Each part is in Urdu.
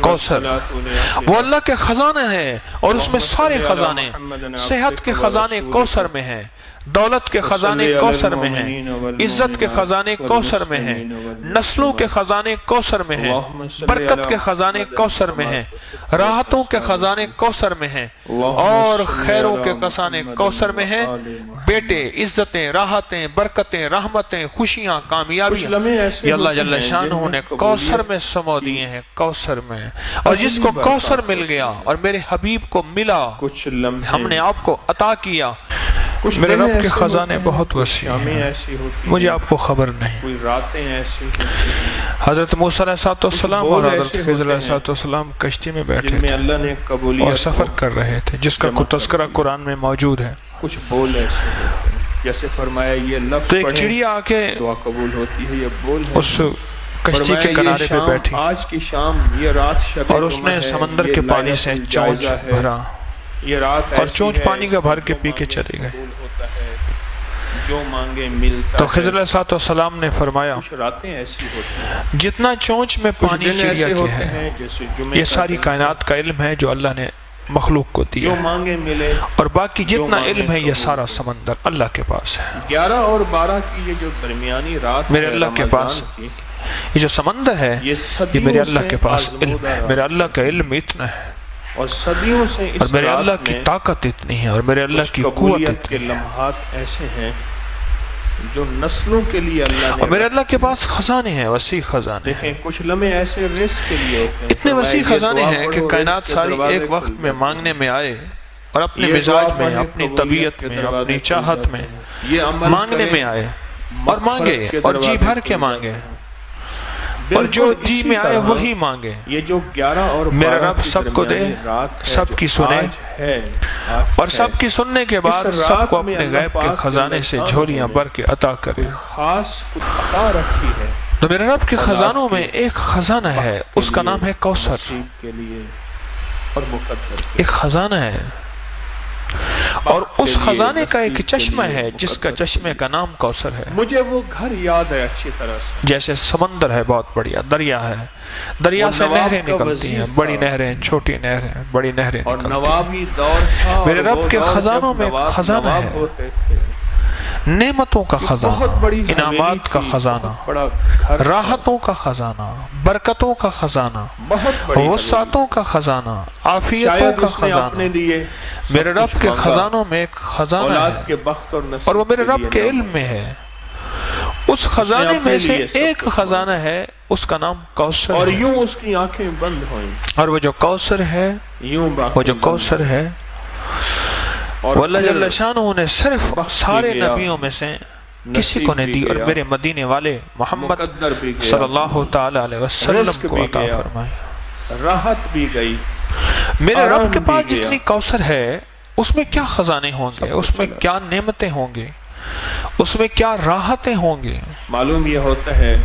کوثر وہ اللہ کے خزانے ہیں، اور اس میں سارے خزانے، صحت کے خزانے کوثر میں ہیں، دولت کے خزانے کوثر میں ہیں، عزت کے خزانے کوثر میں ہیں، نسلوں کے خزانے کوثر میں ہیں، برکت کے خزانے کوثر میں ہیں، راحتوں کے خزانے کوثر میں ہیں، اور خیروں کے خزانے کوثر میں ہیں۔ بیٹے، عزتیں، راحتیں، برکتیں، رحمتیں، خوشیاں، کامیابیاں یہ اللہ جل شانہ نے کوثر میں سمو دیے ہیں، کوثر میں۔ اور جس کو کوثر مل گیا اور میرے حبیب کو ملا، ہم نے آپ کو عطا کیا۔ میرے رب کے خزانے بہت وسیع ہیں، مجھے آپ کو خبر نہیں۔ حضرت موسیٰ علیہ السلام اور حضرت خضر علیہ السلام کشتی میں بیٹھے تھے اور سفر کر رہے تھے، جس کا کوئی تذکرہ قرآن میں موجود ہے۔ کچھ بول ایسے ہوتے ہیں جیسے فرمایا یہ لفظ تو ایک چڑیا آ کے دعا قبول ہوتی ہے، یہ بول ہے۔ اس کشتی کے کنارے پہ بیٹھی آج کی شام، یہ رات شب اور اس نے سمندر کے پانی سے چونچ بھرا، یہ رات اور چونچ پانی کا بھر کے پی کے چلے گئے۔ جو مانگے ملتا تو خضر علیہ السلام نے فرمایا کچھ راتیں ایسی ہوتی ہیں، جتنا چونچ میں پانی چڑیا کے ہے، یہ ساری کائنات کا علم ہے جو اللہ نے مخلوق کو دیا جو مانگے ملے، اور باقی جتنا علم ہے یہ سارا سمندر اللہ کے پاس ہے۔ 11 اور 12 کی یہ جو درمیانی رات میرے اللہ کے پاس یہ جو سمندر ہے، یہ میرے اللہ کے پاس علم ہے، میرے اللہ کا علم اتنا ہے، اور صدیوں سے اور میرے اللہ کی طاقت اتنی ہے، اور میرے اللہ کی قوت کے اتنی ہے، لمحات ایسے ہیں جو نسلوں کے لیے اللہ نے، اور میرے اللہ کے پاس خزانے ہیں، وسیع خزانے ہیں۔ دیکھیں کچھ لمحے ایسے رزق کے لیے ہوتے ہیں، اتنے وسیع خزانے ہیں کہ کائنات ساری ایک وقت میں مانگنے میں آئے، اور اپنے مزاج میں، اپنی طبیعت میں، اپنی چاہت میں مانگنے میں آئے اور مانگے، اور جی بھر کے مانگے، اور جو جی میں آئے وہی مانگے۔ یہ جو 11 اور 12 میرا رب سب کو دے، سب کی سنے، اور سب کی سننے کے بعد سب کو اپنے غیب کے خزانے سے جھولیاں بھر کے عطا کرے۔ خاص عطا رکھی ہے تو میرے رب کے خزانوں میں ایک خزانہ ہے، اس کا نام ہے کوثر۔ کے لیے اور مقدر ایک خزانہ ہے، اور اس خزانے کا ایک چشمہ ہے جس کا چشمے کا نام کوثر ہے۔ مجھے وہ گھر یاد ہے اچھی طرح سے، جیسے سمندر ہے بہت بڑیا، دریا ہے، دریا سے نہریں نکلتی ہیں، بڑی نہریں، چھوٹی نہریں، بڑی نہریں اور نکلتی ہیں۔ نوابی دور تھا، میرے رب کے خزانوں میں ایک خزانہ ہے، نعمتوں کا خزانہ، انعامات کا خزانہ، راحتوں کا خزانہ، برکتوں کا خزانہ، وسعتوں کا خزانہ، عافیتوں کا خزانہ۔ میرے رب کے خزانوں میں ایک خزانہ ہے، اور وہ میرے رب کے علم میں ہے۔ اس خزانے میں سے ایک خزانہ ہے، اس کا نام کوثر اور ہے، یوں اس کی آنکھیں بند ہوئیں، اور وہ جو کوثر ہے، وہ جو کوثر ہے، وہ اللہ جل شانہ نے صرف سارے نبیوں میں سے کسی کو نہیں دی، اور میرے مدینے والے محمد صلی اللہ تعالی علیہ وسلم کو عطا فرمائی۔ راحت بھی گئی۔ میرے رب کے پاس جتنی کوثر ہے، اس میں کیا خزانے ہوں گے، اس میں کیا نعمتیں ہوں گے، اس میں کیا راحتیں ہوں گے، معلوم یہ ہوتا ہے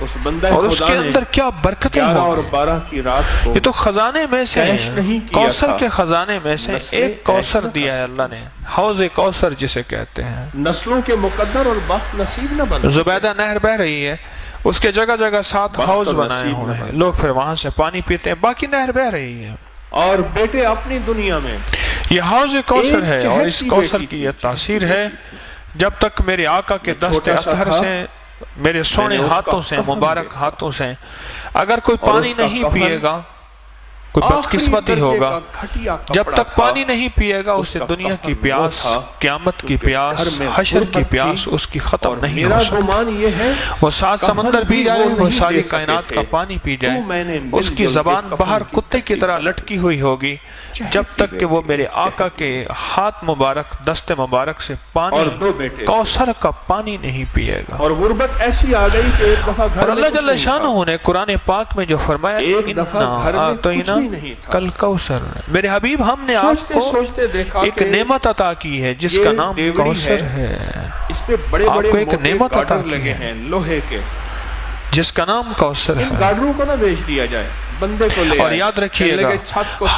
اس بندہ اور اس کے اندر کیا برکتیں 11 ہوں اور گے۔ 12 کی رات کو یہ تو خزانے میں سے پیش نہیں کیا کوثر تھا، کے خزانے میں سے ایک کوثر ایسا دیا ہے اللہ نے، حوض کوثر جسے کہتے ہیں۔ نسلوں کے مقدر اور بخت نصیب نہ بن۔ زبیدہ نہر بہ رہی ہے، اس کے جگہ جگہ 7 حوض بنائے ہوئے ہیں، لوگ پھر وہاں سے پانی پیتے ہیں، باقی نہر بہ رہی ہے۔ اور بیٹے اپنی دنیا میں یہ حوض کوثر ہے، اور اس کوثر کی یہ تاثیر ہے، جب تک میرے آقا کے دست اطہر سے، میرے سونے ہاتھوں سے، مبارک ہاتھوں سے اگر کوئی پانی نہیں پیے گا، کوئی بدقسمتی ہوگا۔ جب تک پانی نہیں پیے گا، اسے دنیا کی پیاس، قیامت کی پیاس، حشر کی پیاس اس کی ختم نہیں ہو سکتی۔ وہ 7 سمندر پی جائے، وہ ساری کائنات کا پانی پی جائے، اس کی زبان باہر کتے کی طرح لٹکی ہوئی ہوگی، جب تک کہ وہ میرے آقا کے ہاتھ مبارک، دست مبارک سے پانی، کوثر کا پانی نہیں پیے گا۔ اور غربت ایسی آ گئی کہ ایک دفعہ گھر اور اللہ جل شانہ نے قرآن پاک میں جو فرمایا، ایک دفعہ گھر میں کچھ بھی نہیں تھا، کل کوثر، میرے حبیب ہم نے آپ کو ایک نعمت عطا کی ہے جس کا نام کوثر ہے۔ اس پہ بڑے آپ بڑے کو ایک نعمت عطا کی لگے ہیں لوہے کے، جس کا نام کوثر ان ہے۔ گاڑروں کو نہ بیچ دیا جائے، بندے کو لے اور یاد رکھیے گا،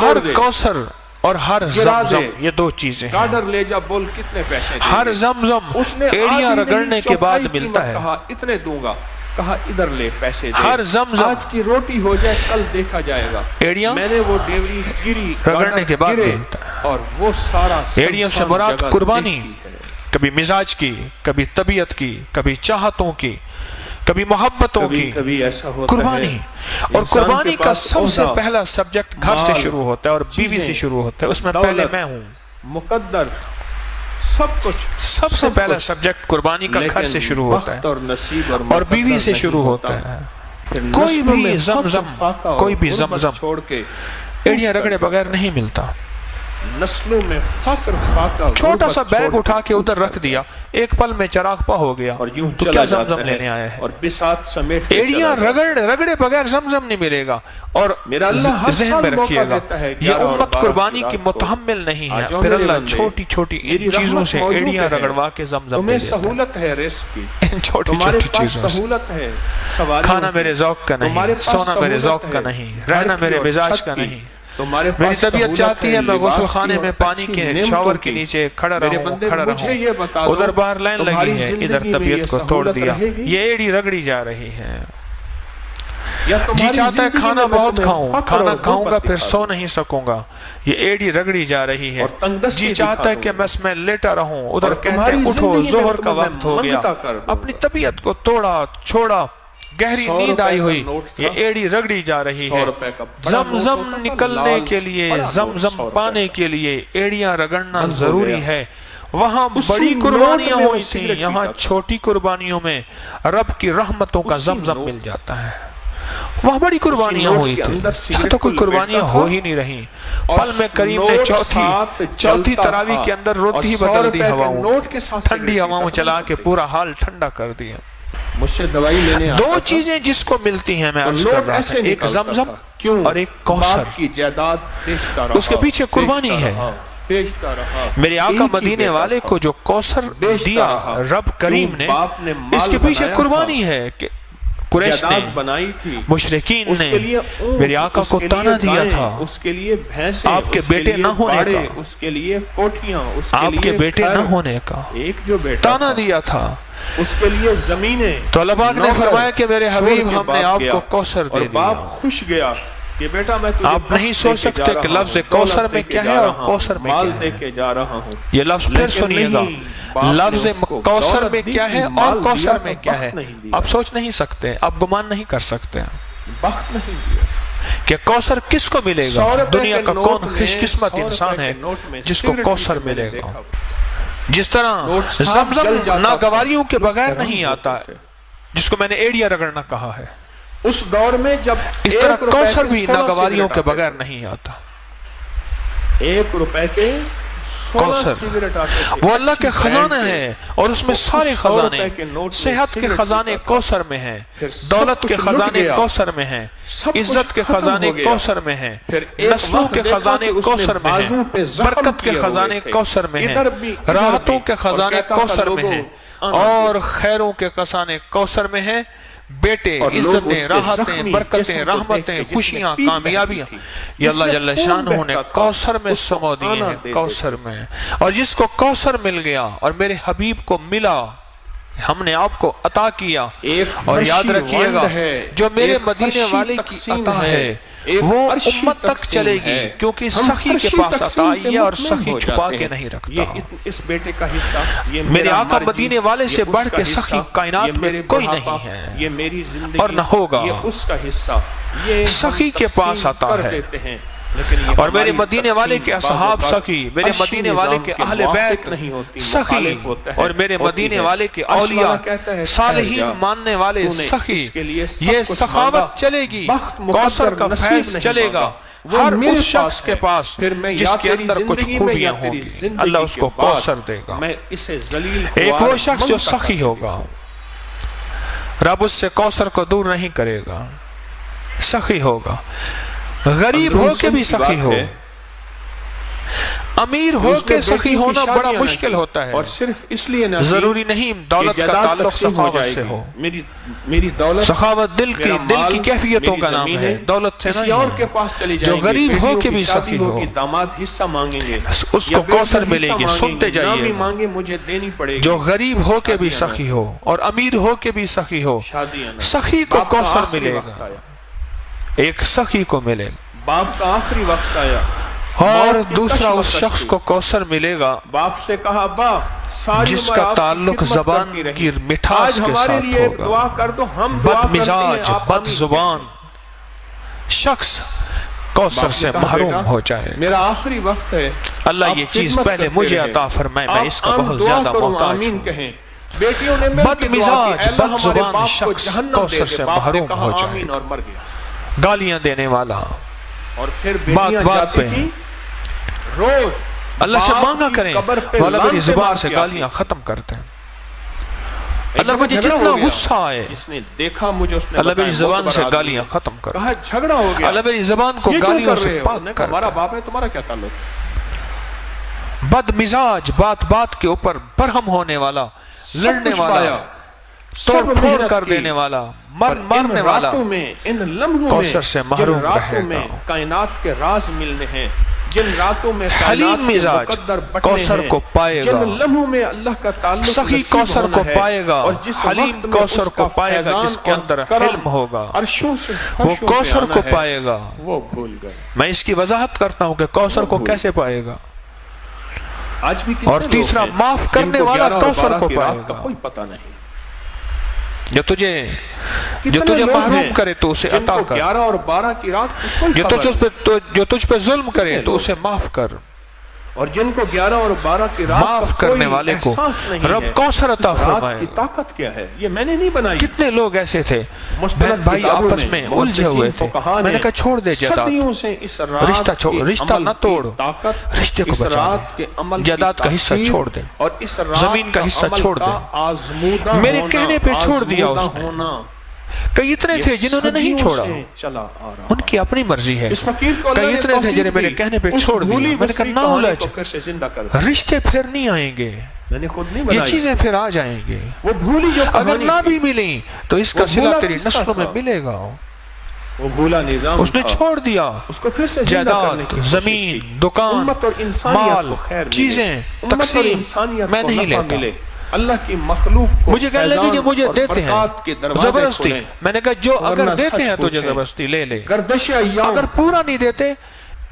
ہر کوثر اور ہر زمزم، یہ 2 چیزیں ہیں۔ گاڑر لے جا، بول کتنے پیسے دیں گے؟ ہر زمزم اس نے ایڑیاں رگڑنے کے بعد ملتا ہے، کہا اتنے دوں گا، کہا ادھر لے پیسے دے، ہر زمزم آج کی روٹی ہو جائے کل دیکھا جائے گا، ایڑیاں میں نے وہ ڈیوری گری رگڑنے کے بعد گرے ملتا ہے۔ اور وہ سارا ایڑیوں سے مراد جگہ قربانی، دیکھی ہے۔ کبھی مزاج کی، کبھی طبیعت کی، کبھی چاہتوں کی، کبھی محبتوں کی، کبھی ایسا ہوتا قربانی۔ ہے اور انسان قربانی کے کا پاس سب سے عہدہ، پہلا سبجیکٹ گھر سے مال، شروع ہوتا ہے اور بیوی سے چیزیں، شروع ہوتا ہے، اس میں دولت، پہلے میں ہوں۔ مقدر سب کچھ، سب سے پہلا سبجیکٹ قربانی کا گھر سے شروع ہوتا وقت اور ہے نصیب اور بیوی سے شروع ہوتا ہے۔ کوئی بھی زمزم، کوئی بھی زمزم چھوڑ کے ایڑیاں رگڑے بغیر نہیں ملتا۔ نسلوں میں فقر فاقہ چھوٹا سا غربت چھوڑ بیگ اٹھا کے ادھر رکھ دیا، ایک پل میں چراغ پا ہو گیا، اور یوں تو چلا کیا جاتا زمزم لینے آیا ہے؟ اور بساط سمیٹ کے ایڑیاں چلا جاتا رگڑے بغیر زمزم نہیں ملے گا۔ اور میرا اللہ ہر ذہن سال میں موقع رکھیے گا دیتا ہے یہ 11 اور امت 12 قربانی کی کی رات کو۔ متحمل نہیں ہے، آجاؤ پھر میرے اللہ بندے، چھوٹی چھوٹی میری ان چیزوں رحمت سے موجود ایڑیاں ہے، رگڑوا کے زمزم تمہیں دے دیتا ہے۔ سہولت ہے رزق کی، ان چھوٹی تمہارے چھوٹی پاس چیزوں سے۔ سہولت ہے سواریوں کھانا کی، میرے ذوق کا تمہارے نہیں، پاس سونا میرے سہولت ذوق کا ہے نہیں، گھر رہنا کی میرے اور مزاج چھت کا کی، نہیں۔ تمہارے میری پاس طبیعت سہولت چاہتی ہے میں لباس غسل کی خانے اور میں پانی اچھی کے نعمتوں شاور کے کی۔ نیچے کھڑا میرے رہوں، بندے کھڑا مجھے یہ رہوں، بتا دو، ادھر باہر لائن تمہاری لگی ہے، ادھر زندگی میں طبیعت یہ کو توڑ سہولت دیا، رہے گی؟ یہ ایڑی رگڑی جا رہی ہے۔ یا جی تمہاری چاہتا ہے زندگی کھانا میں میں بہت تمہیں کھاؤں، فقر کھانا اور کھاؤں گا غربت پھر دکھا سو دوں، نہیں سکوں گا، یہ ایڑی رگڑی جا رہی ہے۔ اور تنگدستی جی دکھا چاہتا ہے دوں کہ گا، بس میں لیٹا رہوں، ادھر اور کہتے تمہاری ہیں اٹھو زندگی میں ظہر کا تمہیں وقت ہو گیا، منگتا کر دوں اپنی گا۔ طبیعت کو توڑا چھوڑا، گہری 100 نیند آئی روپے کا ہوئی، نوٹ تھا، یہ ایڑی رگڑی جا رہی 100 ہے۔ روپے کا بڑا نوٹ زمزم ہوتا تھا، نکلنے لال کے لیے، بڑا نوٹ زمزم 100 روپے پانے کا کے لیے ایڑیاں رگڑنا بند ہو ضروری گیا۔ ہے۔ وہاں اسی بڑی نوٹ قربانیاں میں وہ ہوئی تھیں، سگریٹ یہاں پیتا تھا۔ چھوٹی قربانیوں میں رب کی رحمتوں کا اسی زمزم نوٹ مل جاتا ہے۔ وہاں بڑی قربانیاں نوٹ ہوئی کے تھیں، اندر یہاں سگریٹ تو کو کوئی قربانیاں لپیٹتا ہو تھا، ہی نہیں رہی۔ اور پل میں کریم نے نوٹ چوتھی ساتھ جلتا تراویح تھا، کے اندر اور روتی 100 بدل دی روپے کے ہواؤں، نوٹ کے ساتھ ٹھنڈی سگریٹ ہواؤں پیتا چلا تھا۔ کے پورا حال ٹھنڈا کر دیا۔ مجھ سے دوائی لینے آتا دو تھا، چیزیں جس کو ملتی ہیں میں تو عرض کر نوٹ رہا ایسے تھا، ایک نکلتا زمزم تھا۔ کیوں؟ اور ایک کوثر۔ باپ کی جائیداد بیچتا رہا، اس کے پیچھے قربانی بیچتا ہے۔ رہا، بیچتا رہا۔ میرے آقا ایک ہی مدینے بیٹا والے تھا، کو جو کوثر بیچتا دیا رہا۔ رب کریم کیوں؟ نے، باپ نے مال اس کے پیچھے بنایا قربانی تھا، ہے کہ قریش نے، جائیداد بنائی تھی، مشرکین اس نے کے لیے اونٹ، میرے آقا اس کو کے تانا لیے دیا گائیں، تھا، اس کے لیے بھینسیں، آپ کے اس کے بیٹے لیے نہ ہونے باڑے، کا، اس کے لیے کوٹھیاں، اس کے آپ کے لیے بیٹے گھر، نہ ہونے کا ایک جو بیٹا تانا تھا، دیا تھا۔ اس کے لیے زمینیں، تو اللہ پاک نے نوکر فرمایا کہ میرے چھوڑ حبیب کے ہم نے باپ آپ گیا، کو کوثر اور دے باپ دیا۔ خوش گیا کہ بیٹا میں تجھے آپ نہیں سوچ سکتے کہ لفظ کوثر میں کیا ہے اور کوثر میں مال کیا دے ہے۔ کے جا رہا ہوں۔ یہ لفظ پھر سنیے گا، لفظ کوثر میں کیا ہے اور کوثر میں کیا ہے، آپ سوچ نہیں سکتے، آپ گمان نہیں کر سکتے بخت نہیں دیا کہ کوثر کس کو ملے گا۔ 100 روپے دنیا کے کا نوٹ کون میں، خوش قسمت 100 انسان روپے ہے کے نوٹ میں جس کو سگریٹ کوثر پیتے میں نے ملے گا۔ دیکھا۔ جس طرح نوٹ صاف جل زمزم جاتا تھا، ناگواریوں کے بغیر حرام نہیں ہوتے آتا، تھے۔ جس کو میں نے ایڑیاں رگڑنا کہا ہے، اس دور میں جب اس طرح 1 روپے کوثر کے بھی 16 ناگواریوں سگریٹ کے آتے بغیر تھے۔ نہیں آتا۔ 1 روپے کے 16 کوثر سگریٹ آتے تھے، وہ اللہ کے اچھی خزانے برانڈ کے۔ ہیں، اور اس میں وہ سارے 100 خزانے، روپے کے نوٹ میں صحت کے سگریٹ خزانے پیتا تھا۔ کوثر میں ہیں، پھر سب دولت کے کچھ لٹ خزانے گیا، کوثر میں ہیں، سب کچھ عزت کے ختم خزانے ہو گیا۔ کوثر میں ہیں، پھر ایک نسلوں وقت کے دیکھا خزانے کہ اس نے کوثر میں بازو ہیں، پہ زخم برکت کے کیے خزانے ہوئے تھے، کوثر میں ہیں، ادھر بھی ادھر راحتوں بھی، کے اور خزانے کہتا تھا کوثر میں لوگوں، ہیں، آنا اور دے۔ خیروں کے خزانے کوثر میں ہیں۔ بیٹے، اور لوگ اس عزتیں، کے راحتیں، زخمی برکتیں، جسم کو رحمتیں، دیکھ کے جس میں خوشیاں، پیٹ کامیابیاں، بہتی تھی، یہ جس اللہ میں جل خون شانہ نے بہتا تھا، کوثر میں اس کو سمو دیے آنا ہیں، دیتے کوثر میں۔ اور جس کو کوثر مل گیا اور میرے حبیب کو ملا، ہم نے آپ کو عطا کیا، ایک اور یاد فرشی رکھیے گا ونڈ ہے، جو میرے ایک مدینے فرشی والے کی تقسیم عطا ہے ایک وہ فرشی امت تک تقسیم چلے گی، ہے۔ کیونکہ ہم سخی کے فرشی پاس تقسیم عطا پہ ہے اور مطمئن سخی ہو چھپا جاتے کے ہیں۔ نہیں رکھتا۔ یہ اس بیٹے کا حصہ، یہ میرے میرا آقا مرجی، مدینے والے سے یہ بڑھ اس کے کا سخی حصہ، کائنات یہ میں میرے کوئی بڑھاپا، نہیں ہے یہ میری زندگی اور نہ ہوگا۔ یہ اس کا حصہ، یہ سخی کے پاس عطا ہے۔ اور میرے مدینے والے کے اصحاب سخی، میرے مدینے والے کے اہل بیت سخی، اور میرے مدینے والے کے اولیاء صالحین ماننے والے سخی۔ یہ سخاوت چلے گی، کوثر کا فیض چلے گا ہر اس شخص کے پاس جس کے اندر کچھ خوبیاں ہوں گی، اللہ اس کو کوثر دے گا۔ ایک وہ شخص جو سخی ہوگا، رب اس سے کوثر کو دور نہیں کرے گا، سخی ہوگا، غریب ہو کے بھی سخی ہو، امیر ہو کے سخی ہونا بڑا مشکل ہوتا ہے، اور صرف اس لیے نہ ضروری نہیں دولت کا تعلق سخاوت سے ہو، میری دولت سخاوت دل کی کیفیتوں کا نام ہے، دولت سے کسی اور کے پاس چلی جائیں گے، جو غریب ہو کے بھی سخی ہو، داماد حصہ مانگیں گے، اس کو کوثر ملے گی، سنتے جائیے، مانگے مجھے دینی پڑے گی، جو غریب ہو کے بھی سخی ہو اور امیر ہو کے بھی سخی ہو، سخی کو کوثر ملے گا، ایک سخی کو ملے گا۔ باپ کا آخری وقت آیا اور دوسرا اس شخص کو کوثر ملے گا باپ سے کہا باپ جس کا تعلق زبان کی مٹھاس کے ساتھ ہوگا، دعا کر دو، ہم بد مزاج بد زبان شخص کوثر سے محروم ہو جائے۔ میرا آخری وقت ہے، اللہ یہ چیز پہلے مجھے عطا فرمائے، میں اس کا بہت زیادہ محتاج ہوں۔ بیٹیوں نے بد مزاج بد زبان شخص کوثر سے محروم ہو جائے، اور مر گیا۔ گالیاں دینے والا، اور پھر بات بیٹیاں بات جاتی پہ تھی روز اللہ سے باپ مانگا کی کریں، قبر پہ والا میری لانتے زبان مار سے کے گالیاں آتی۔ ختم کرتے ہیں۔ ایک اللہ دفعہ مجھے جھگڑا جتنا ہو گیا، غصہ آئے جس نے دیکھا مجھے اس نے اللہ بتایا میری زبان بہت سے بڑا گالیاں ختم کر، کہا جھگڑا ہو گیا، اللہ میری زبان کو یہ کیوں گالیوں کر رہے سے ہو؟ پاک نے کہا کر ہمارا دے۔ باپ ہے، تمہارا کیا تعلق؟ بد مزاج بات بات کے اوپر برہم ہونے والا، لڑنے والا، توڑ پھوڑ کر دینے والا، مارنے والا، ان لمحوں کوثر سے میں محروم جن رہے راتوں میں گا۔ کائنات کے راز ملنے ہیں، جن راتوں میں حلیم کائنات کے مزاج مقدر بٹنے کوثر ہیں، کو پائے گا، جن لمحوں میں اللہ کا تعلق سخی نصیب کوثر ہونا کو ہے، پائے گا، اور جس حلیم وقت میں کوثر اس کا کو پائے گا فیضان جس کے اور اندر کرم حلم ہوگا، عرشوں سے وہ فرشوں پہ کوثر آنا کو ہے، پائے گا۔ وہ بھول گئے۔ میں اس کی وضاحت کرتا ہوں کہ کوثر کو کیسے پائے گا۔ آج بھی کتنے اور لوگ تیسرا، ہیں معاف کرنے جن کو والا 11 اور کوثر 12 کو کی پائے رات کا گا۔ کوئی پتہ نہیں۔ جو تجھے کتنے لوگ محروم ہیں کرے تو اسے جن عطا کو کر، 11 اور 12 کی رات کی کوئی جو خبر تجھ پہ ظلم کرے تو اسے معاف کر، اور جن کو 11 اور 12 کی رات معاف کا کرنے کوئی والے کو احساس نہیں رب ہے۔ کوثر عطا اس رات فرمائے کی گا۔ طاقت کیا ہے، یہ میں نے نہیں بنائی۔ کتنے لوگ ایسے تھے مستند بہن بھائی کتابوں آپس میں الجھے ہوئے تھے، فقہا میں نے کہا چھوڑ دے جائیداد، صدیوں سے اس رات رشتہ چھوڑ، کے رشتہ عمل نہ کی توڑ، طاقت، رشتے کو اس بچا رات کے عمل لے، کی جائیداد کا حصہ تاثیر، چھوڑ دے، اور اس رات زمین کا حصہ عمل چھوڑ کا دے۔ آزمودہ میرے ہونا، کہنے پہ چھوڑ دیا اس آزمودہ نے۔ ہونا، کئی اتنے یہ تھے جنہوں نے نہیں صدیوں چھوڑا، سے چلا آ رہا۔ ان کی اپنی مرضی ہے۔ اس فقیر کو اللہ کئی نے اتنے تھے جنہیں میرے توفیق کہنے پہ دی، اس چھوڑ دیا، بھولی میں نے کہا بسری نہ کہانی الجھ، کو پھر سے زندہ کر دیا۔ رشتے پھر نہیں آئیں گے، میں نے خود نہیں یہ بنائی، چیزیں پھر آ جائیں گے، وہ بھولی جو اگر کہانی نہ تھی، بھی ملیں تو اس کا وہ صلہ بھولا تیری قصہ نسلوں میں تھا، ملے گا۔ وہ بھولا نظام اس نے تھا، چھوڑ دیا اس کو پھر سے زندہ جائیداد، کرنے کی کوشش زمین، کی۔ دکان، امت اور انسانیت مال، کو خیر ملے، چیزیں، امت اور تقسیم انسانیت میں کو نہیں نفع لیتا۔ ملے، اللہ کی مخلوق کو مجھے کہنے لگے جو مجھے اور دیتے ہیں برکات کے دروازے زبردستی، کھولیں۔ میں نے کہا جو اگر ورنہ دیتے سچ ہیں تجھے پوچھیں، زبردستی لے لے، گردش ایام، اگر پورا نہیں دیتے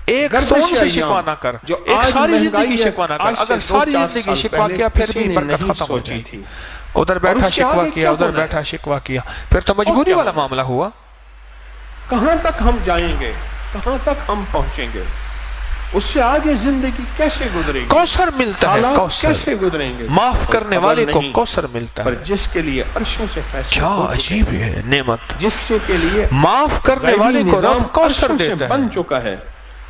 ایک گردش تون سے ایام، شکوا نہ کر، جو ایک آج ساری مہنگائی زندگی ہے، شکوا نہ آج کر، سے اگر ساری 2-4 زندگی سال شکوا پہلے کیا پھر کسی بھی نے برکت نہیں ختم ہو سوچی جائے تھی۔ ادھر بیٹھا اس سے شکوا آگے کیا، کیا ادھر ہونا ہے؟ بیٹھا شکوا کیا، پھر تو مجبوری کیا والا ہونا ہے؟ معاملہ ہوا۔ کہاں تک ہم جائیں گے، کہاں تک ہم پہنچیں گے، اس سے آگے زندگی کیسے گزرے گی، کوثر ملتا ہے، حالات کوثر کیسے گزریں گے، معاف اور کرنے خبر والے کو نہیں۔ کوثر ملتا پر ہے۔ جس کے لیے عرشوں سے فیصلے کیا ہو چکے عجیب ہیں، ہے نعمت، جس سے کے لیے معاف کرنے غیبی والے کو نظام رب کوثر عرشوں سے دیتا ہے، بن چکا ہے،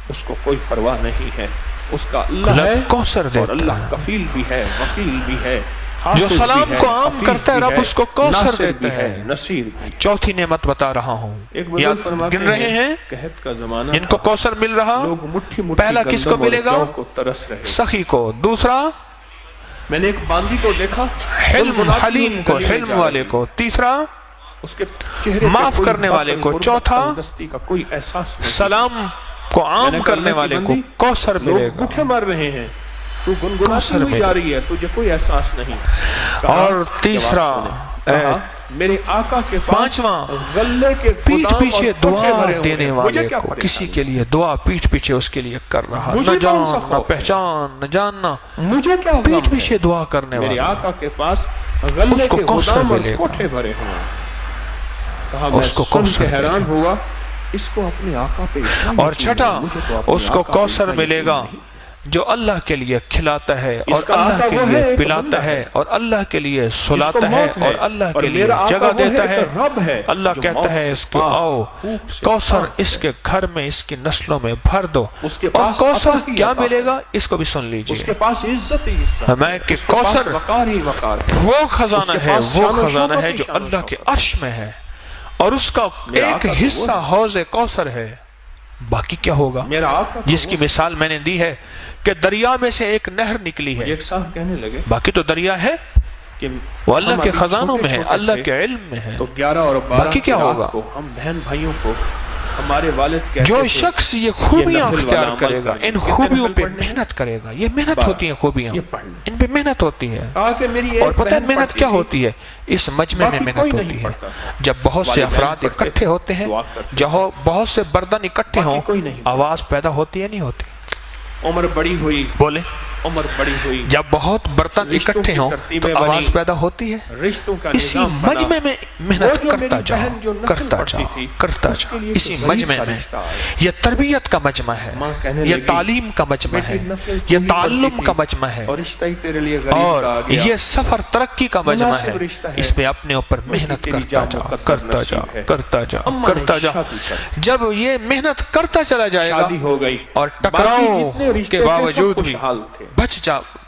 اس کو کوئی پرواہ نہیں ہے، اس کا اللہ رب ہے کوثر اور دیتا اللہ ہے۔ کفیل بھی ہے، وکیل بھی ہے، جو حافظ سلام بھی ہے، کو عام حفیظ کرتا ہے بھی رب اس کو کوثر ناصر دیتا بھی ہے۔ نصیر بھی۔ چوتھی نعمت بتا رہا ہوں، ایک یا بزرگ فرماتے گن رہے ہیں قحط کا زمانہ جن کو تھا، کوثر مل رہا، لوگ مٹھی مٹھی پہلا کس کو گندم اور ملے گا؟ جو کو ترس رہے۔ سخی کو، دوسرا میں نے ایک باندی کو دیکھا، حلم، گنگناتی حلیم ہوئی کو، گلی میں حلم جا والے رہی، کو، تیسرا اس کے چہرے پہ معاف کوئی کرنے والے فقر، کو، غربت، چوتھا تنگدستی کا کوئی احساس نہیں۔ سلام کو میں عام نے کہا کرنے اللہ کی والے کو بندی، کوثر ملے لوگ گا۔ بھوکے مر رہے ہیں، تو گنگناتی کوثر ہوئی ملے جا رہی ہے، تجھے کوئی احساس نہیں۔ کہا، اور تیسرا، جواب سنے، کہا، میرے آقا کے پاس پانچواں، غلے کے پیٹھ گودام پیچھے اور کوٹھے دعا بھرے ہوئے دینے ہیں، والے مجھے کیا کو، پریشانی؟ کسی کے لیے دعا پیٹھ پیچھے اس کے لیے کر رہا، مجھے نہ کون جان سا نہ خوف ہے؟ پہچان نہ جاننا، مجھے کیا غم پیٹھ ہے؟ پیچھے دعا کرنے میرے والا، آقا کے پاس غلے اس کو کے کوثر گودام اور ملے گا۔ کوٹھے بھرے ہوئے ہیں۔ کہا میں اس کو سن کوثر کے حیران ملے ہوا، اس کو اپنے آقا پہ اتنا اور یقین چھٹا، ہے، مجھے تو اپنے اس کو آقا پہ کوثر اتنا ملے یقین گا نہیں۔ جو اللہ کے لیے کھلاتا ہے اور اس کا اللہ آقا کے وہ ہے، لیے ایک پلاتا بندہ ہے ہے، اور اللہ کے لیے جس کو سلاتا ہے موت اور اللہ اور کے لیے میرا آقا جگہ وہ ہے، دیتا ہے۔ ایک رب ہے اللہ جو کہتا موت ہے سے اس کو پاک، آؤ پھوک سے کوثر پاک اس ہے۔ کے گھر میں اس کی نسلوں میں بھر دو، اس کے اور پاس کوثر عطا ہی کیا عطا ملے ہے۔ گا اس کو بھی سن اس لیجئے۔ کے پاس عزت ہی عزت ہے، میں کہ اس کے پاس کوثر وقار ہی وقار ہے، وہ اس خزانہ کے ہے، پاس وہ شان و خزانہ شوکت ہے ہی جو شان و اللہ کے شوکت ہے۔ عرش میں ہے، اور اس کا میرا ایک آقا تو وہ حصہ ہے۔ حوض کوثر ہے۔ باقی کیا ہوگا؟ میرا آقا جس کی مثال میں نے دی ہے کہ دریا میں سے ایک نہر نکلی ہے، ایک صاحب کہنے لگے باقی تو دریا ہے، کہ وہ اللہ ہم کے ابھی خزانوں میں ہے، چھوٹے اللہ تھے، کے علم میں ہے، تو 11 اور 12 باقی کیا کی رات ہوگا؟ کو ہم بہن بھائیوں کو ہمارے والد کہتے جو تھے شخص یہ خوبیاں نفل والا اختیار عمل کرے گا، کریں، ان کتنے خوبیوں نفل پہ پڑھنے ہیں؟ محنت کرے گا، یہ محنت ہوتی ہیں خوبیاں، یہ پڑھ لیں۔ ان پہ محنت ہوتی ہے۔ کہا کہ میری ایک اور پتہ ہے بہن محنت پڑھتی کیا تھی، ہوتی ہے؟ اس مجمع میں باقی محنت کوئی ہوتی نہیں ہے پڑھتا تھا۔ جب بہت سے والدین افراد پڑھتے اکٹھے ہوتے ہیں، دعا کرتے جہاں بہت سے بردن اکٹھے باقی ہوں، کوئی نہیں پڑھتا۔ آواز پیدا ہوتی ہے نہیں ہوتی؟ عمر بڑی ہوئی، بولے عمر بڑی ہوئی، جب بہت برتن رشتوں اکٹھے کی ہوں ترتیبیں تو آواز بنی، پیدا ہوتی ہے؟ رشتوں کا اسی نظام بنا۔ مجمع میں وہ محنت جو کرتا میری جاؤ، بہن جو نفل کرتا پڑھتی جاؤ، تھی، کرتا اس کے جاؤ، لیے اسی تو غریب مجمع کا میں رشتہ آیا۔ یہ تربیت کا مجمع ہے، ماں کہنے یہ لگی، تعلیم کا مجمع ہے، بیٹی نفل تو یہ ہی تعلم پڑھتی کا تھی، مجمع ہے، اور رشتہ ہی تیرے لیے غریب اور کا آ گیا۔ یہ سفر ترقی کا مجمع ہے، مناسب رشتہ ہے، اس میں اپنے اوپر محنت تیری کرتا جاں جاؤ، مقدر کرتا نصیب جاؤ، ہے۔ کرتا جاؤ، اماں نے کرتا جاؤ۔ شادی کر، جب یہ محنت کرتا چلا جائے گا شادی ہو گئی، اور باقی ٹکراؤ جتنے رشتے کے تھے باوجود سب بھی خوشحال تھے۔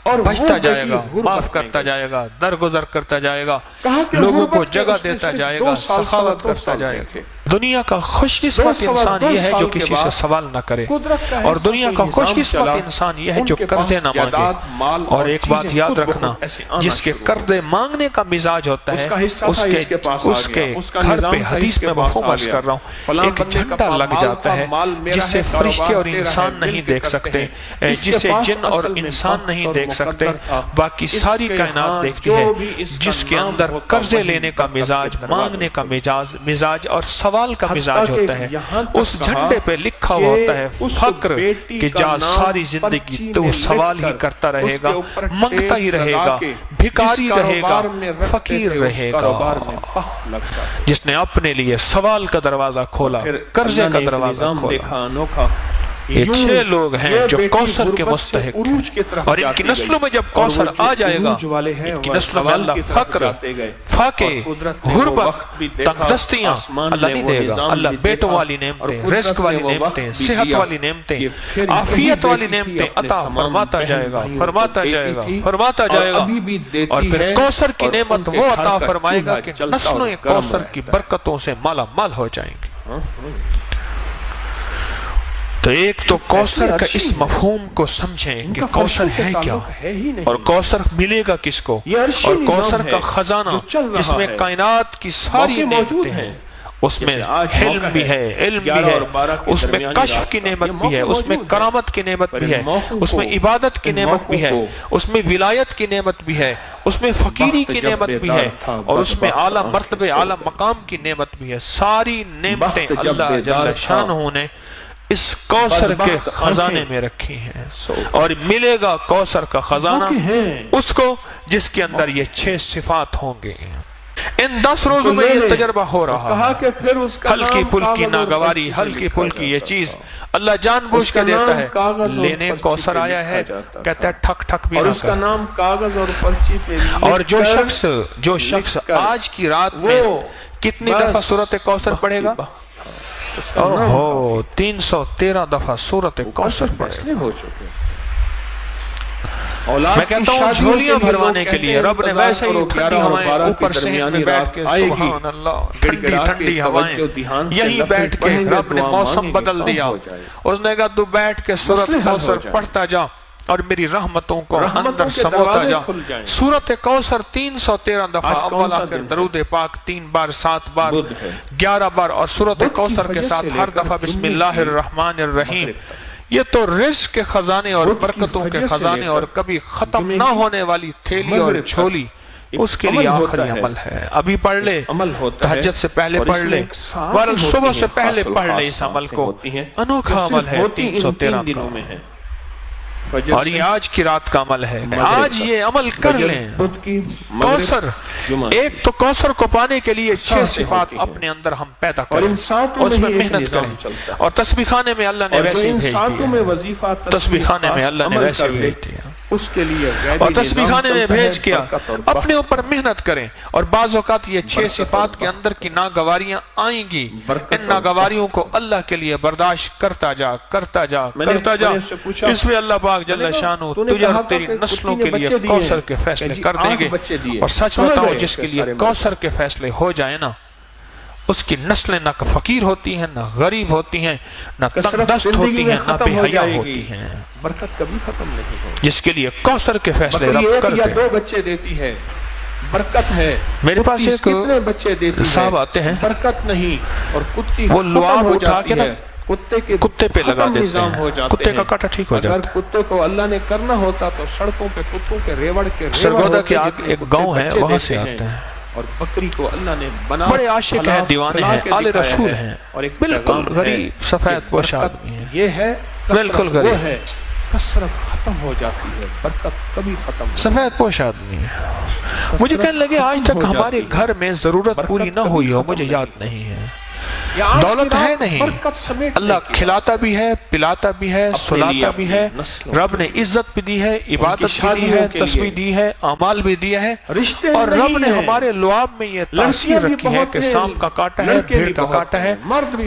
اور وہ بچتا جائے بیٹی گا، غربت معاف میں کرتا گئی۔ جائے گا، درگزر کرتا جائے گا، کہا کہ لوگوں کو غربت کے جگہ اس نے دیتا صرف جائے 2 گا، سال سخاوت سوا 2 کرتا سال جائے دیکھے۔ گا۔ دنیا کا خوش قسمت انسان یہ ہے جو کسی سے سوال نہ کرے، قدرت کا اور ایسا دنیا کوئی کا خوش نظام قسمت چلا، انسان یہ ہے ان جو کے قرضے پاس نہ جائیداد، مال مانگے۔ اور ایک بات چیزیں یاد خود رکھنا، بخود ایسے آنا جس کے شروع ہو قرضے مانگنے کا مزاج ہوتا ہے، اس کا حصہ تھا اس کے پاس آ اس کے گیا، اس کا گھر نظام پہ تھا حدیث اس کے میں پاس مفہوم آ عرض گیا۔ کر رہا ہوں، فلاں ایک بندے کا جھنڈا لگ مال جاتا تھا، ہے مال میرا جس سے ہے، فرشتے اور کاروبار تیرا انسان ہے، نہیں مل کے دیکھ کرتے سکتے، ہیں۔ اس کے جسے پاس جن اور اصل میں انسان بخت نہیں اور دیکھ سکتے، مقدر تھا۔ باقی اس ساری کے کائنات ہاں دیکھتی جو ہے، بھی اس کا جس کے نام اندر ہوتا قرضے وہی لینے کا برکت کے مزاج، دروازے مانگنے کا کھلتے۔ مزاج اور سوال کا حتیٰ مزاج کہ ہوتا ہے۔ یہاں تک اس کہا جھنڈے پہ لکھا ہوا ہوتا ہے کہ اس فقر، بیٹی کہ کا جا نام ساری زندگی پرچی تو میں لکھ سوال ہی کر کرتا رہے اس کے گا، اوپر منگتا ہی ٹیپ رہے لگا گا، کے بھکاری جس رہے گا، کاروبار میں رکھتے فقیر تھے، رہے اس گا۔ کاروبار میں پخ لگ جاتا۔ جس نے اپنے لیے سوال کا دروازہ کھولا، پھر قرضے اللہ کا نے ایک دروازہ نظام کھولا۔ دیکھا انوکھا، یہ یوں 6 لوگ ہیں یہ جو بیٹی کوثر کے غربت سے مستحق عروج کی طرف ہیں، اور ان جاتی کی نسلوں میں گئی، جب اور کوثر وہ جو آ جائے گا، عروج والے ہیں ان کی وہ نسلوں میں زوال اللہ کی طرف فقر، جاتے گئے، فاقے، اور قدرت نے وہ غربت، وقت بھی دیکھا، تنگدستیاں آسمان اللہ نے نہیں وہ دے گا۔ نظام اللہ بھی بیٹوں دیکھا، والی اور نعمتیں، قدرت رزق نے والی وہ وقت نعمتیں، بھی صحت دیا والی نعمتیں، کہ پھر یہی عافیت والی بیٹی تھی نعمتیں اپنے عطا تمام فرماتا بہن جائے گا، بھائیوں کو فرماتا دیتی جائے گا، تھی، فرماتا اور جائے گا۔ ابھی بھی دیتی اور پھر ہے، کوثر کی اور نعمت ان کے وہ گھر عطا کا فرمائے گا چولہا کہ جلتا اور نسلوں گرم کوثر کی رہتا ہے۔ برکتوں سے مالا مال ہو جائیں گے۔ تو ایک تو کوثر کا اس مفہوم کو سمجھیں کہ کوثر ہے کیا، اور کوثر ملے گا کس کو، اور کوثر کا خزانہ جس میں کائنات کی ساری نعمتیں ہیں، اس میں حلم بھی ہے، علم بھی ہے، اس میں کشف کی نعمت بھی ہے، اس میں کرامت کی نعمت بھی ہے، اس میں عبادت کی نعمت بھی ہے، اس میں ولایت کی نعمت بھی ہے، اس میں فقیری کی نعمت بھی ہے، اور اس میں اعلیٰ مرتبے اعلیٰ مقام کی نعمت بھی ہے۔ ساری نعمتیں اللہ جل شانہ نے اس کوثر کے خزانے میں رکھی ہیں، اور ملے گا کوثر کا خزانہ اس کو جس کے اندر یہ 6 صفات ہوں گے۔ ان 10 روزوں میں یہ تجربہ ہو رہا ہے۔ ہلکی پھلکی ناگواری، ہلکی پھلکی یہ چیز اللہ جان بوجھ کے دیتا ہے۔ لینے کوثر آیا ہے، کہتا ہے ٹھک ٹھک بھی اور نہ اس کا کر۔ نام کاغذ اور پرچی پہ اور جو لکھ شخص کر آج کی رات میں کتنی دفعہ سورۃ کوثر پڑھے گا؟ اوہو 313 دفعہ سورۃ کوثر پڑھے گا۔ ہو چکے۔ میں کہتا ہوں جھولیاں بھروانے کے لیے رب نے ویسے ہی ٹھنڈی ہوائیں اوپر صحن میں بیٹھ کے، سبحان اللہ، ٹھنڈی ٹھنڈی ہوائیں یہیں بیٹھ کے رب نے موسم بدل دیا۔ اس نے کہا تو بیٹھ کے سورۃ کوثر پڑھتا جا اور میری رحمتوں کو اندر سموتا جا۔ سورۃ کوثر 313 دفعہ، اول آخر درود پاک 3 بار، 7 بار، 11 بار، اور سورۃ کوثر کے ساتھ ہر دفعہ بسم اللہ الرحمن الرحیم۔ یہ تو رزق کے خزانے اور برکتوں کے خزانے اور کبھی ختم نہ ہونے والی تھیلی اور جھولی، اس کے لیے آخری عمل ہے۔ ابھی پڑھ لے، تہجد سے پہلے پڑھ لے، ورنہ صبح سے پہلے پڑھ لے اس عمل کو۔ انوکھا عمل ہے 313 کا، اور یہ آج کی رات کا عمل ہے۔ آج یہ عمل کر لیں۔ کوثر، ایک تو کوثر کو پانے کے لیے 6 صفات اپنے اندر ہم پیدا کریں اور اس میں محنت کریں، اور تسبیح خانے میں اللہ نے ویسے ہی بھیج دیا، تسبیح خانے میں اللہ نے ویسے بھیج دیا، اس کے لیے اور تسبیح خانے میں بھیج کیا اپنے اوپر محنت کریں۔ اور بعض اوقات یہ 6 صفات کے اندر کی ناگواریاں آئیں گی، ان ناگواریوں کو اللہ کے لیے برداشت کرتا جا، کرتا جا، کرتا جا۔ اس میں اللہ پاک جل شانہ تجھے اور تیری نسلوں کے لیے کوثر کے فیصلے کر دیں گے۔ اور سچ بتاؤں، جس کے لیے کوثر کے فیصلے ہو جائیں نا، اس کی نسلیں نہ فقیر ہوتی ہیں، نہ غریب ہوتی ہیں، نہ کثرت تنگ دست زندگی ہوتی میں ہیں، نہ ختم بے ہو حیا جائے ہوتی گی، ہیں، برکت کبھی ختم نہیں ہوگی۔ جس کے لیے کوثر کے فیصلے بکری رب ایک کر یا دے۔ 2 بچے دیتی ہے، برکت ہے۔ میرے پاس کتی ایک کتنے بچے دیتی ہے، صاحب آتے ہیں، برکت نہیں، اور کتی وہ ختم لعاب ہو اٹھا جاتی کے نا ہے، کتے کے کتے پہ لگا ختم دیتے نظام ہیں، ہو جاتے کتے کا ہیں۔ کاٹا ٹھیک ہو اگر جاتا ہے۔ کتے کو اللہ نے کرنا ہوتا تو سڑکوں پہ کتوں کے ریوڑ کے ریوڑ سرگودا ہوتے کے آگے جتنے ایک کتے گاؤں ہے، بچے وہاں دیتے سے ہیں۔ آتے ہیں، اور بکری کو اللہ نے بنا بڑے عاشق ہیں، دیوانے کھلا ہیں، کے آل دکھایا رسول ہے، ہیں، اور ایک بالکل پیغام ہے غریب کہ سفید پوش برکت آدمی ہیں، یہ ہے، بالکل کثرت غریب، وہ ہے، کثرت ختم ہو جاتی ہے، برکت کبھی ختم نہیں۔ سفید پوش آدمی ہے۔ مجھے کہنے لگے آج تک ہمارے گھر میں ضرورت پوری نہ ہوئی ہو، مجھے یاد نہیں ہے، دولت ہے نہیں، اللہ کھلاتا بھی ہے، پلاتا بھی ہے، سلاتا بھی ہے، رب نے عزت بھی دی ہے، عبادت بھی دی ہے، تسبیح دی ہے، اعمال بھی دیا ہے، اور رب نے ہمارے لعاب میں یہ تاثیر رکھی ہے کہ سانپ کا کاٹا ہے، بھیڑ کا کاٹا ہے،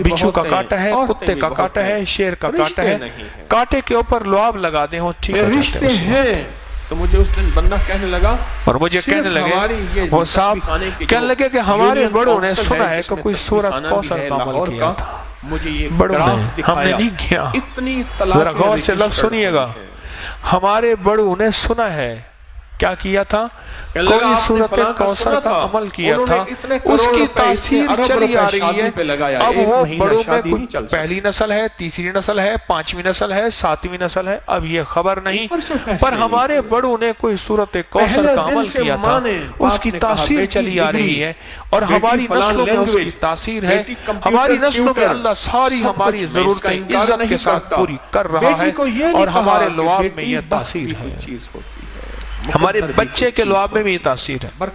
بچھو کا کاٹا ہے، کتے کا کاٹا ہے، شیر کا کاٹا ہے، کاٹے کے اوپر لعاب لگا دیں ہو ٹھیک ہو جاتے رشتے ہیں۔ تو مجھے اس دن بندہ کہنے لگا، اور مجھے کہنے لگے وہ صاحب کہنے لگے کہ ہمارے بڑوں نے سنا ہے کہ کوئی سورت کوثر کا عمل کیا تھا، مجھے یہ بڑوں گراف نے، ہم نے دکھایا، نہیں کیا۔ اتنی ذرا طلاق غور سے لفظ سنیے گا، ہمارے بڑوں نے سنا ہے کیا کیا تھا، کوئی صورت کوثر کا عمل کیا تھا، اس کی تاثیر چلی آ رہی ہے۔ اب وہ بڑوں میں کوئی پہلی نسل ہے، تیسری نسل ہے، 5ویں نسل ہے، 7ویں نسل ہے، اب یہ خبر نہیں، پر ہمارے بڑوں نے کوئی صورت کوثر کا عمل کیا تھا، اس کی تاثیر چلی آ رہی ہے، اور ہماری نسلوں میں اس کی تاثیر ہے، ہماری نسلوں میں اللہ ساری ہماری ضرورتیں عزت کے ساتھ پوری کر رہا ہے، اور ہمارے لعاب میں یہ تاثیر ہے، ہمارے بچے کے لعاب میں بھی یہ تاثیر ہے۔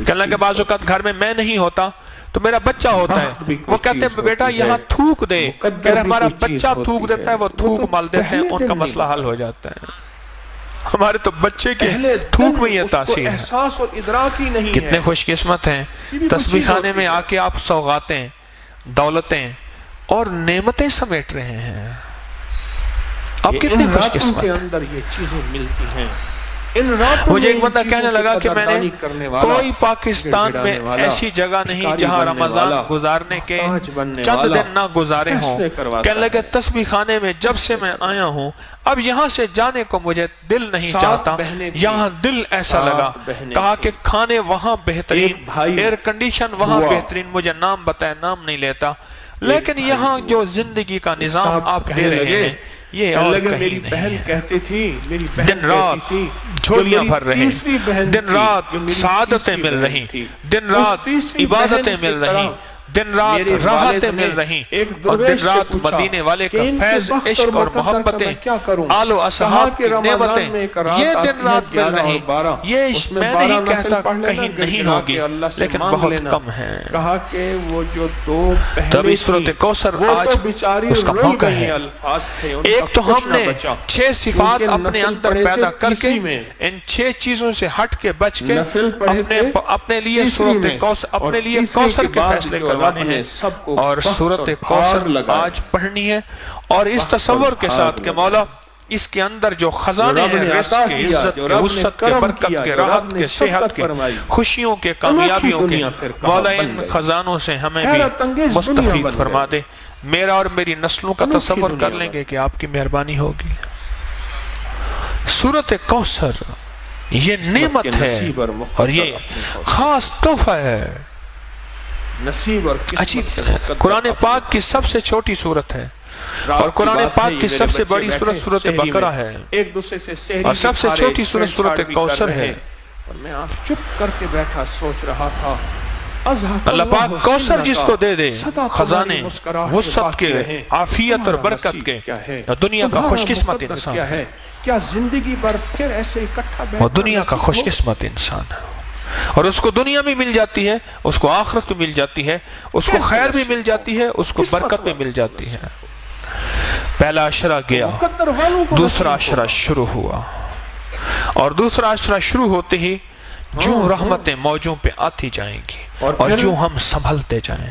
کہ اللہ کے بعض اوقات گھر میں میں نہیں ہوتا تو میرا بچہ ہوتا ہے، وہ کہتے ہیں بیٹا یہاں تھوک دے، کہ ہمارا بچہ تھوک دیتا ہے، وہ تھوک مال دیتے ہیں، ان کا مسئلہ حل ہو جاتا ہے۔ ہمارے تو بچے کے تھوک میں یہ تاثیر ہے۔ احساس اور ادراک ہی نہیں ہے۔ کتنے خوش قسمت ہیں، تسبیح خانے میں آ کے آپ سوغاتیں، دولتیں اور نعمتیں سمیٹ رہے ہیں، آپ کتنے خوش قسمت کے ہیں۔ اندر یہ چیزیں ملتی ہیں۔ مجھے ایک بندہ کہنے لگا کہ میں نے کوئی پاکستان میں ایسی جگہ نہیں جہاں رمضان گزارنے کے چند دن نہ گزارے ہوں، کہنے لگے تسبیح خانے میں جب سے میں آیا ہوں اب یہاں سے جانے کو مجھے دل نہیں چاہتا، یہاں دل ایسا لگا، کہا کہ کھانے وہاں بہترین، ایئر کنڈیشن وہاں بہترین، مجھے نام بتائے نام نہیں لیتا، لیکن یہاں جو زندگی کا نظام آپ دے رہے ہیں یہ اور کہیں میری نہیں بہن ہے۔ کہتی تھی، میری بہن دن رات جھولیاں بھر رہے، دن رات سعادتیں مل رہی، دن رات عبادتیں مل رہی، دن رات راحتیں مل رہی، اور دن رات مدینے والے کا فیض، عشق اور محبتیں، آل و اصحاب کی نعمتیں یہ دن رات مل رہی۔ یہ میں نہیں کہتا کہیں نہیں ہوگی، لیکن بہت کم ہے۔ کہا کہ وہ جو 2 تبھی سورت کوثر آج اس کا موقع ہے۔ ایک تو ہم نے 6 صفات اپنے اندر پیدا کر کے ان 6 چیزوں سے ہٹ کے بچ کے اپنے لیے سورت کوثر، اپنے لیے کوثر کے فیصلے کروانے ہیں، اور سورت کوثر آج پڑھنی ہے، اور اس تصور کے ساتھ کہ مولا اس کے اندر جو خزانے ہیں، رزق کے، عزت کے، وسعت کے، برکت کے، راحت کے، صحت کے، خوشیوں کے، کامیابیوں کے، مولا ان خزانوں سے ہمیں بھی مستفید فرما دے۔ میرا اور میری نسلوں کا تصور کر لیں گے کہ آپ کی مہربانی ہوگی۔ سورت کوثر یہ نعمت ہے اور یہ خاص تحفہ ہے۔ نصیب اور قسمت، قرآن پاک کی سب سے چھوٹی سورت ہے، اور قرآن پاک کی سب سے بڑی سورت سورت بقرہ ہے، ایک دوسرے سے سحری اور سب سے چھوٹی سورت سورت کوثر ہے۔ اور میں چپ کر کے بیٹھا سوچ رہا تھا، اللہ پاک کوثر جس کو دے دے، خزانے وسعت کے، عافیت اور برکت کے، دنیا کا خوش قسمت انسان ہے، کیا زندگی بھر پھر ایسے اکٹھا بیٹھا، وہ دنیا کا خوش قسمت انسان ہے، اور اس کو دنیا بھی مل جاتی ہے، اس کو آخرت بھی مل جاتی ہے، اس کو خیر بھی مل جاتی ہے، اس کو برکت بھی مل جاتی ہے۔ پہلا عشرہ گیا، دوسرا عشرہ شروع ہوا، اور دوسرا عشرہ شروع ہوتے ہی جو رحمتیں موجوں پہ آتی جائیں گی، اور جو ہم سنبھلتے جائیں،